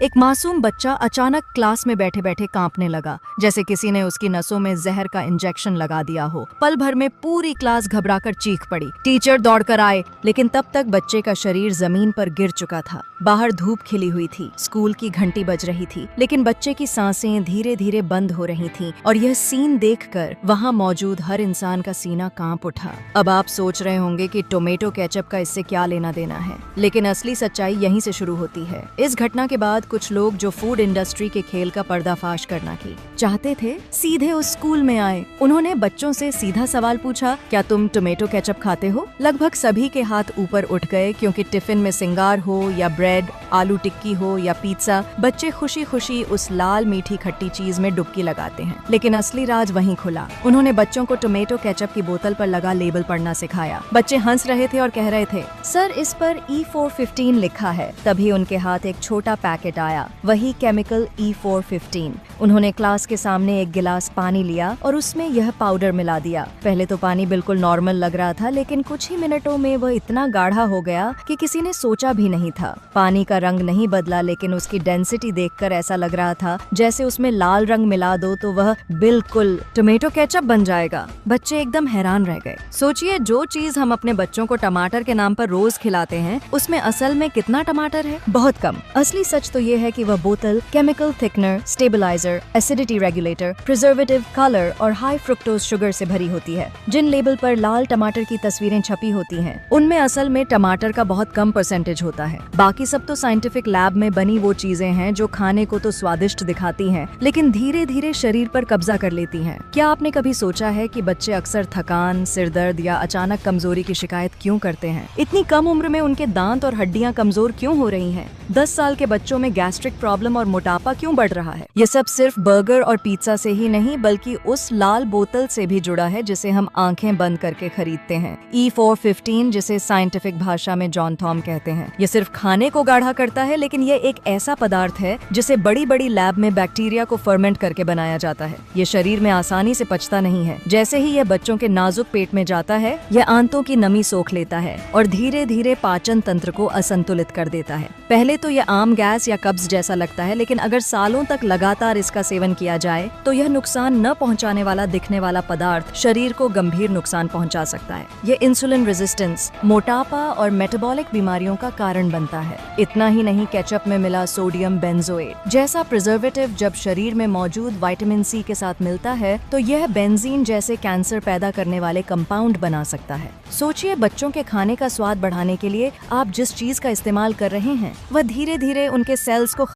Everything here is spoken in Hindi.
एक मासूम बच्चा अचानक क्लास में बैठे बैठे कांपने लगा, जैसे किसी ने उसकी नसों में जहर का इंजेक्शन लगा दिया हो। पल भर में पूरी क्लास घबराकर चीख पड़ी। टीचर दौड़कर आए, लेकिन तब तक बच्चे का शरीर जमीन पर गिर चुका था। बाहर धूप खिली हुई थी, स्कूल की घंटी बज रही थी, लेकिन बच्चे की सांसें धीरे धीरे बंद हो रही थीं, और यह सीन देखकर वहां मौजूद हर इंसान का सीना कांप उठा। अब आप सोच रहे होंगे कि टोमेटो केचप का इससे क्या लेना देना है, लेकिन असली सच्चाई यहीं से शुरू होती है। इस घटना के बाद कुछ लोग जो फूड इंडस्ट्री के खेल का पर्दाफाश करना की चाहते थे, सीधे उस स्कूल में आए। उन्होंने बच्चों से सीधा सवाल पूछा, क्या तुम टोमेटो केचप खाते हो? लगभग सभी के हाथ ऊपर उठ गए, क्योंकि टिफिन में सिंगार हो या ब्रेड, आलू टिक्की हो या पिज्जा, बच्चे खुशी खुशी उस लाल मीठी खट्टी चीज में डुबकी लगाते हैं। लेकिन असली राज वहीं खुला। उन्होंने बच्चों को टोमेटो केचप की बोतल पर लगा लेबल पढ़ना सिखाया। बच्चे हंस रहे थे और कह रहे थे, सर इस पर E415 लिखा है। तभी उनके हाथ एक छोटा पैकेट आया, वही केमिकल E415। उन्होंने क्लास के सामने एक गिलास पानी लिया और उसमें यह पाउडर मिला दिया। पहले तो पानी बिल्कुल नॉर्मल लग रहा था, लेकिन कुछ ही मिनटों में वह इतना गाढ़ा हो गया कि किसी ने सोचा भी नहीं था। पानी का रंग नहीं बदला, लेकिन उसकी डेंसिटी देखकर ऐसा लग रहा था जैसे उसमें लाल रंग मिला दो तो वह बिल्कुल टोमेटो केचप बन जाएगा। बच्चे एकदम हैरान रह गए। सोचिए, जो चीज हम अपने बच्चों को टमाटर के नाम पर रोज खिलाते हैं, उसमें असल में कितना टमाटर है? बहुत कम। असली सच तो ये है कि वह बोतल chemical thickener, stabiliser, acidity regulator, preservative, colour और हाई फ्रुक्टोज शुगर से भरी होती है। जिन लेबल पर लाल टमाटर की तस्वीरें छपी होती हैं, उनमें असल में टमाटर का बहुत कम परसेंटेज होता है। बाकी सब तो साइंटिफिक लैब में बनी वो चीजें हैं जो खाने को तो स्वादिष्ट दिखाती हैं, लेकिन धीरे धीरे शरीर पर कब्जा कर लेती हैं। क्या आपने कभी सोचा है कि बच्चे अक्सर थकान, सिरदर्द या अचानक कमजोरी की शिकायत क्यों करते हैं? इतनी कम उम्र में उनके दांत और हड्डियां कमजोर क्यों हो रही हैं? 10 साल के बच्चों में गैस्ट्रिक प्रॉब्लम और मोटापा क्यों बढ़ रहा है? ये सब सिर्फ बर्गर और पिज्जा से ही नहीं, बल्कि उस लाल बोतल से भी जुड़ा है जिसे हम आंखें बंद करके खरीदते हैं। E415, जिसे साइंटिफिक भाषा में जॉन थॉम कहते हैं। ये सिर्फ खाने को गाढ़ा करता है, लेकिन ये एक ऐसा पदार्थ है जिसे बड़ी बड़ी लैब में बैक्टीरिया को फर्मेंट करके बनाया जाता है। ये शरीर में आसानी से पचता नहीं है। जैसे ही यह बच्चों के नाजुक पेट में जाता है, यह आंतों की नमी सोख लेता है और धीरे धीरे पाचन तंत्र को असंतुलित कर देता है। पहले तो यह आम गैस या कब्ज जैसा लगता है, लेकिन अगर सालों तक लगातार इसका सेवन किया जाए तो यह नुकसान न पहुंचाने वाला दिखने वाला पदार्थ शरीर को गंभीर नुकसान पहुंचा सकता है। यह इंसुलिन रेजिस्टेंस, मोटापा और मेटाबॉलिक बीमारियों का कारण बनता है। इतना ही नहीं, केचप में मिला सोडियम बेंजोएट जैसा प्रिजर्वेटिव जब शरीर में मौजूद विटामिन सी के साथ मिलता है, तो यह बेंजीन जैसे कैंसर पैदा करने वाले कंपाउंड बना सकता है। सोचिए, बच्चों के खाने का स्वाद बढ़ाने के लिए आप जिस चीज का इस्तेमाल कर रहे हैं, वह धीरे धीरे उनके सेल्स को